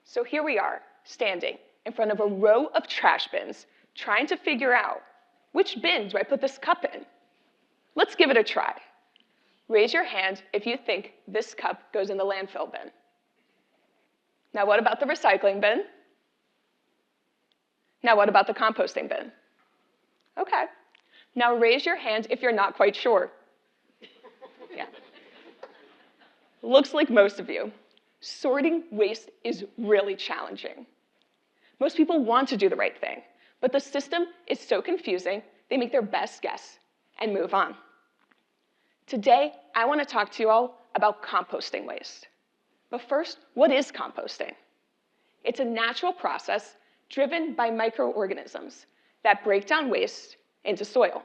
So here we are, standing in front of a row of trash bins, trying to figure out, which bin do I put this cup in? Let's give it a try. Raise your hand if you think this cup goes in the landfill bin. Now what about the recycling bin? Now what about the composting bin? Okay. Now raise your hand if you're not quite sure. Yeah. Looks like most of you. Sorting waste is really challenging. Most people want to do the right thing, but the system is so confusing, they make their best guess and move on. Today, I want to talk to you all about composting waste. But first, what is composting? It's a natural process driven by microorganisms that break down waste into soil.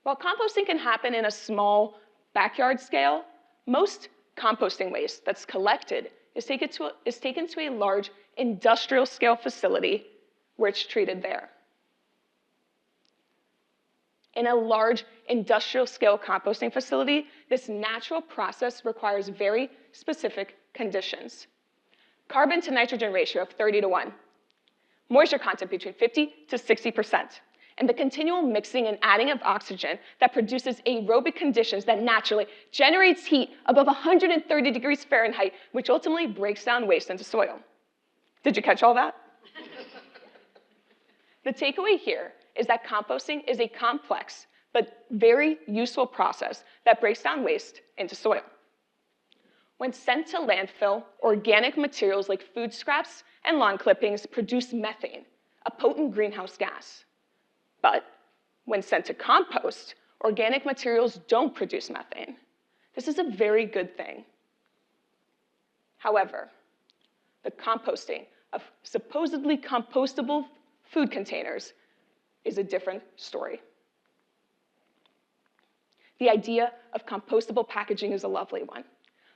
While composting can happen in a small backyard scale, most composting waste that's collected is taken to a large industrial scale facility where it's treated there. In a large industrial scale composting facility, this natural process requires very specific conditions. Carbon to nitrogen ratio of 30:1, moisture content between 50 to 60%, and the continual mixing and adding of oxygen that produces aerobic conditions that naturally generates heat above 130 degrees Fahrenheit, which ultimately breaks down waste into soil. Did you catch all that? The takeaway here is that composting is a complex but very useful process that breaks down waste into soil. When sent to landfill, organic materials like food scraps and lawn clippings produce methane, a potent greenhouse gas. But when sent to compost, organic materials don't produce methane. This is a very good thing. However, the composting of supposedly compostable food containers is a different story. The idea of compostable packaging is a lovely one.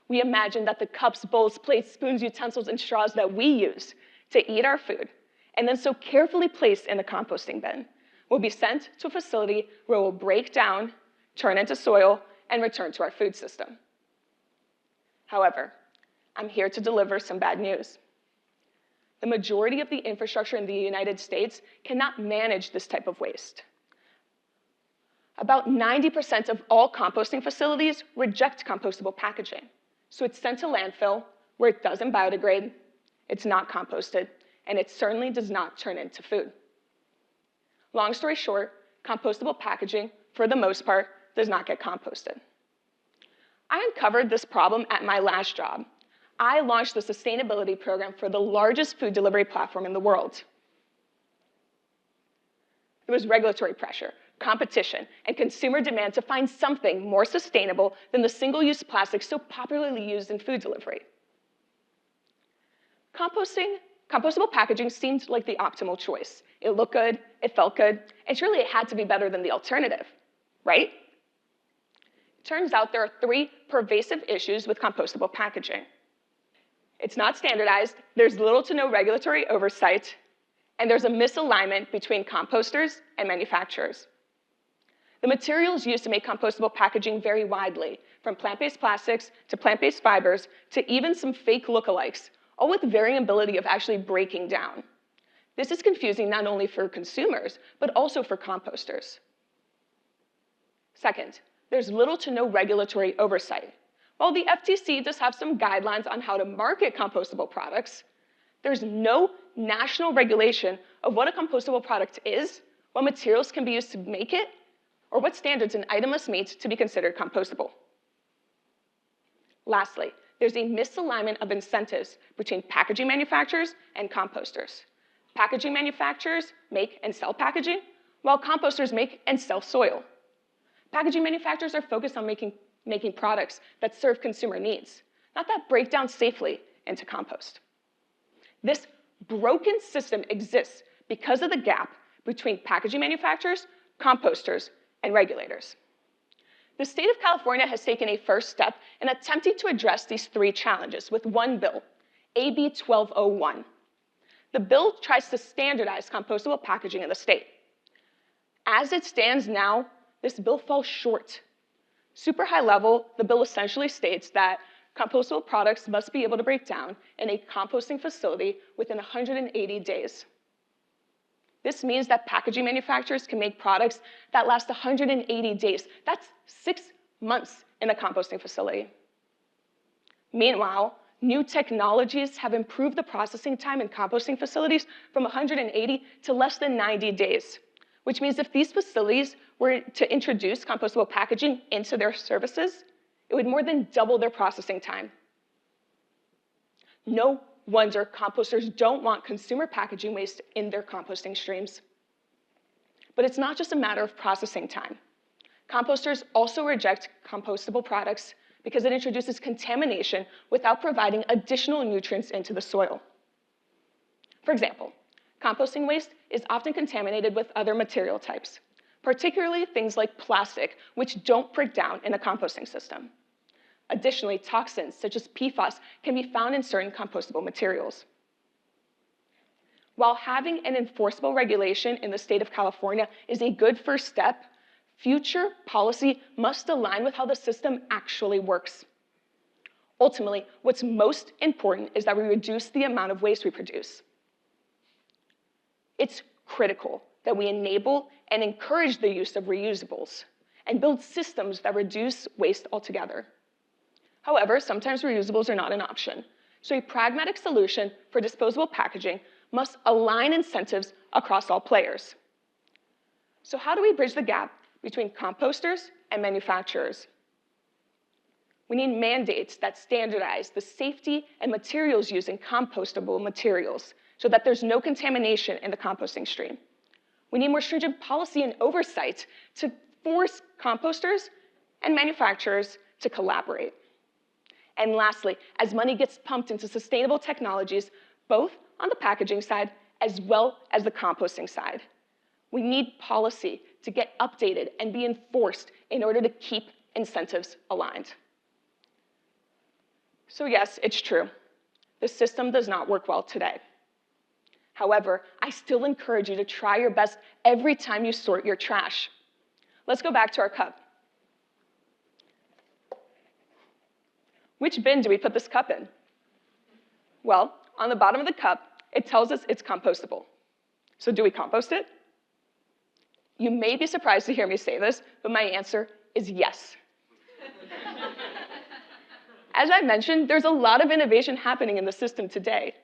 We imagine that the cups, bowls, plates, spoons, utensils, and straws that we use to eat our food, and then so carefully placed in the composting bin, will be sent to a facility where it will break down, turn into soil, and return to our food system. However, I'm here to deliver some bad news. The majority of the infrastructure in the United States cannot manage this type of waste. About 90% of all composting facilities reject compostable packaging. So it's sent to landfill where it doesn't biodegrade, it's not composted, and it certainly does not turn into food. Long story short, compostable packaging, for the most part, does not get composted. I uncovered this problem at my last job. I launched the sustainability program for the largest food delivery platform in the world. There was regulatory pressure, competition, and consumer demand to find something more sustainable than the single-use plastic so popularly used in food delivery. Compostable packaging seemed like the optimal choice. It looked good, it felt good, and surely it had to be better than the alternative, right? Turns out there are 3 pervasive issues with compostable packaging. It's not standardized, there's little to no regulatory oversight, and there's a misalignment between composters and manufacturers. The materials used to make compostable packaging vary widely, from plant-based plastics to plant-based fibers to even some fake lookalikes, all with variability of actually breaking down. This is confusing not only for consumers, but also for composters. Second, there's little to no regulatory oversight. While the FTC does have some guidelines on how to market compostable products, there's no national regulation of what a compostable product is, what materials can be used to make it, or what standards an item must meet to be considered compostable. Lastly, there's a misalignment of incentives between packaging manufacturers and composters. Packaging manufacturers make and sell packaging, while composters make and sell soil. Packaging manufacturers are focused on making products that serve consumer needs, not that break down safely into compost. This broken system exists because of the gap between packaging manufacturers, composters, and regulators. The state of California has taken a first step in attempting to address these 3 challenges with one bill, AB 1201. The bill tries to standardize compostable packaging in the state. As it stands now, this bill falls short. Super high level, the bill essentially states that compostable products must be able to break down in a composting facility within 180 days. This means that packaging manufacturers can make products that last 180 days. That's 6 months in a composting facility. Meanwhile, new technologies have improved the processing time in composting facilities from 180 to less than 90 days, which means if these facilities were to introduce compostable packaging into their services, it would more than double their processing time. No wonder composters don't want consumer packaging waste in their composting streams. But it's not just a matter of processing time. Composters also reject compostable products because it introduces contamination without providing additional nutrients into the soil. For example, composting waste is often contaminated with other material types, particularly things like plastic, which don't break down in a composting system. Additionally, toxins such as PFAS can be found in certain compostable materials. While having an enforceable regulation in the state of California is a good first step, future policy must align with how the system actually works. Ultimately, what's most important is that we reduce the amount of waste we produce. It's critical that we enable and encourage the use of reusables and build systems that reduce waste altogether. However, sometimes reusables are not an option, so a pragmatic solution for disposable packaging must align incentives across all players. So how do we bridge the gap between composters and manufacturers? We need mandates that standardize the safety and materials used in compostable materials so that there's no contamination in the composting stream. We need more stringent policy and oversight to force composters and manufacturers to collaborate. And lastly, as money gets pumped into sustainable technologies, both on the packaging side as well as the composting side, we need policy to get updated and be enforced in order to keep incentives aligned. So yes, it's true. The system does not work well today. However, I still encourage you to try your best every time you sort your trash. Let's go back to our cup. Which bin do we put this cup in? Well, on the bottom of the cup, it tells us it's compostable. So do we compost it? You may be surprised to hear me say this, but my answer is yes. As I mentioned, there's a lot of innovation happening in the system today,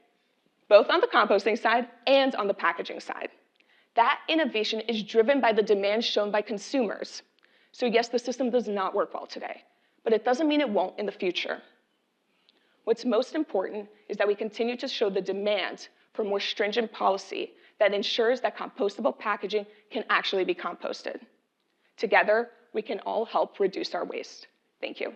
both on the composting side and on the packaging side. That innovation is driven by the demand shown by consumers. So yes, the system does not work well today, but it doesn't mean it won't in the future. What's most important is that we continue to show the demand for more stringent policy that ensures that compostable packaging can actually be composted. Together, we can all help reduce our waste. Thank you.